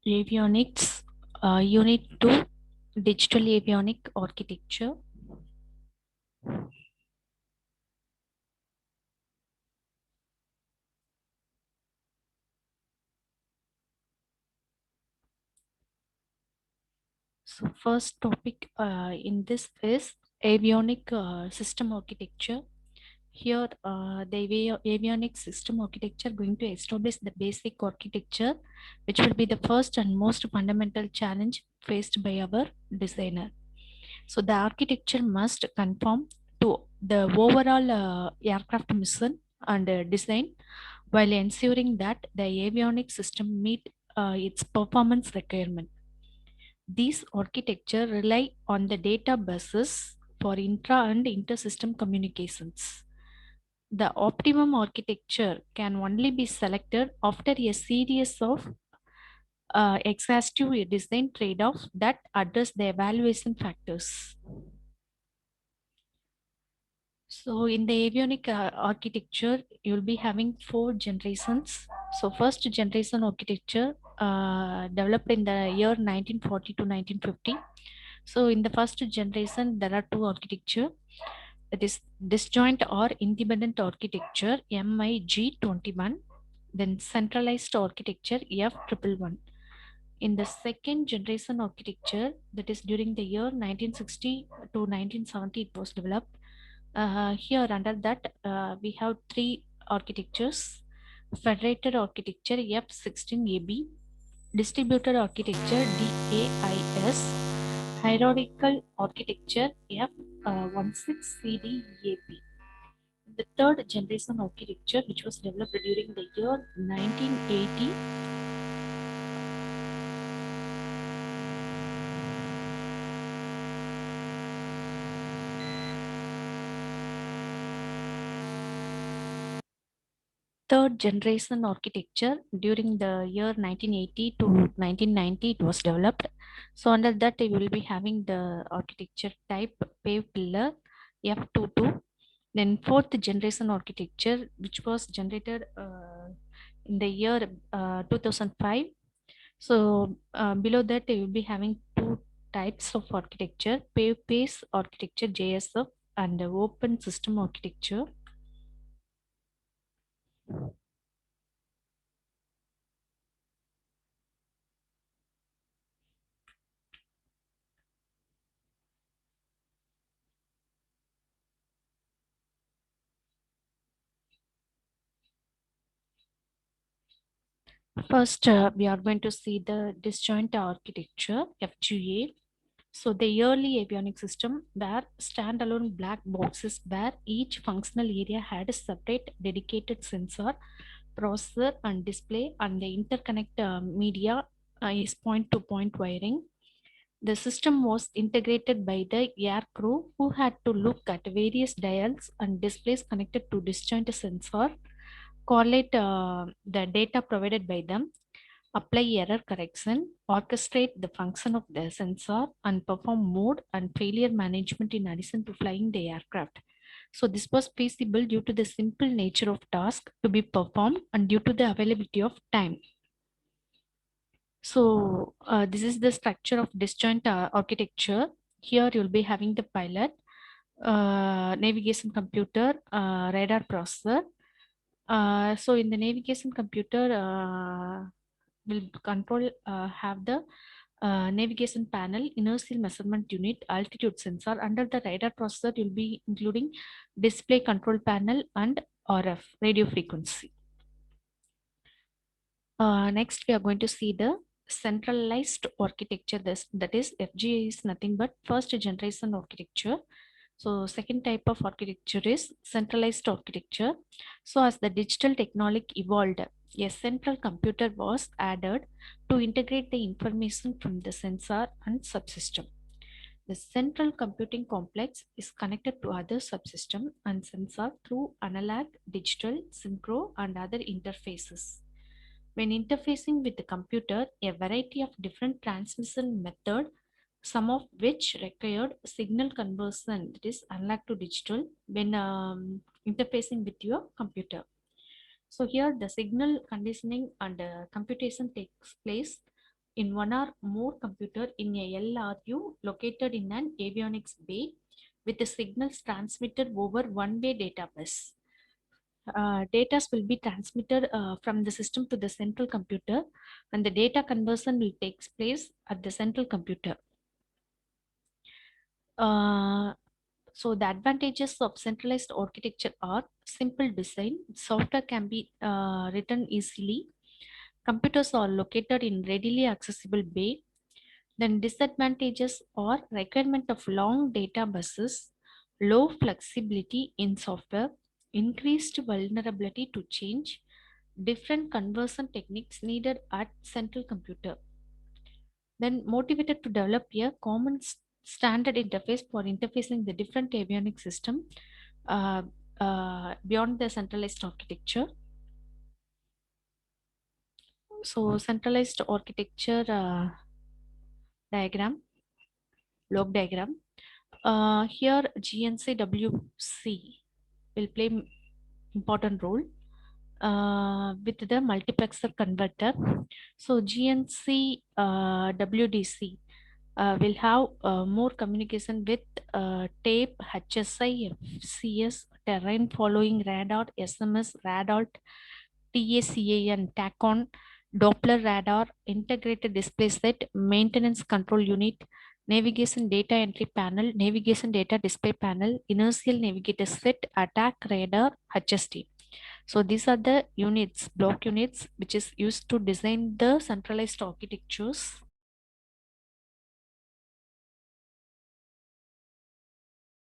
Avionics, Unit 2, Digital Avionic Architecture. So first topic in this is avionic system architecture. Here, avionic system architecture going to establish the basic architecture, which will be the first and most fundamental challenge faced by our designer. So the architecture must conform to the overall aircraft mission and design while ensuring that the avionic system meet its performance requirement. These architecture rely on the data buses for intra and inter-system communications. The optimum architecture can only be selected after a series of exhaustive design trade-offs that address the evaluation factors. So in the avionic architecture, you'll be having four generations. So first generation architecture developed in the year 1940 to 1950. So in the first generation, there are two architecture. That is disjoint or independent architecture MIG-21, then centralized architecture F111. In the second generation architecture, that is during the year 1960 to 1970, it was developed. Here under that, we have three architectures: federated architecture F16AB, distributed architecture DAIS, hierarchical architecture F16CDAP. The third generation architecture, which was developed during the year 1980, third generation architecture during the year 1980 to 1990, it was developed. So under that you will be having the architecture type pave pillar F22. Then fourth generation architecture, which was generated in the year 2005. So below that you will be having two types of architecture: pave base architecture JSF and open system architecture. First, we are going to see the disjoint architecture, FGA. So the early avionics system were standalone black boxes where each functional area had a separate dedicated sensor, processor and display, and the interconnect media is point-to-point wiring. The system was integrated by the air crew who had to look at various dials and displays connected to disjoint sensor, correlate the data provided by them, apply error correction, orchestrate the function of the sensor, and perform mode and failure management in addition to flying the aircraft. So this was feasible due to the simple nature of task to be performed and due to the availability of time. So this is the structure of disjoint architecture. Here you'll be having the pilot, navigation computer, radar processor. So in the navigation computer, will control have the navigation panel, inertial measurement unit, altitude sensor. Under the radar processor, you'll be including display control panel and RF radio frequency. Next, we are going to see the centralized architecture. That is FGA is nothing but first generation architecture. So second type of architecture is centralized architecture. So as the digital technology evolved, a central computer was added to integrate the information from the sensor and subsystem. The central computing complex is connected to other subsystem and sensor through analog, digital, synchro, and other interfaces. When interfacing with the computer, a variety of different transmission methods, some of which required signal conversion, that is analog to digital, when interfacing with your computer. So here the signal conditioning and computation takes place in one or more computer in a LRU located in an avionics bay with the signals transmitted over one-way data bus. Data will be transmitted from the system to the central computer, and the data conversion will take place at the central computer. So the advantages of centralized architecture are simple design. Software can be written easily. Computers are located in readily accessible bay. Then disadvantages are requirement of long data buses, low flexibility in software, increased vulnerability to change, different conversion techniques needed at central computer. Then motivated to develop a common standard interface for interfacing the different avionics system uh, beyond the centralized architecture. So centralized architecture diagram, log diagram. Here GNCWC will play important role with the multiplexer converter. So GNC WDC will have more communication with tape, HSI, FCS, terrain following radar, SMS, radar, TACAN, TACON, Doppler radar, integrated display set, maintenance control unit, navigation data entry panel, navigation data display panel, inertial navigator set, attack radar, HST. So these are the units, block units, which is used to design the centralized architectures.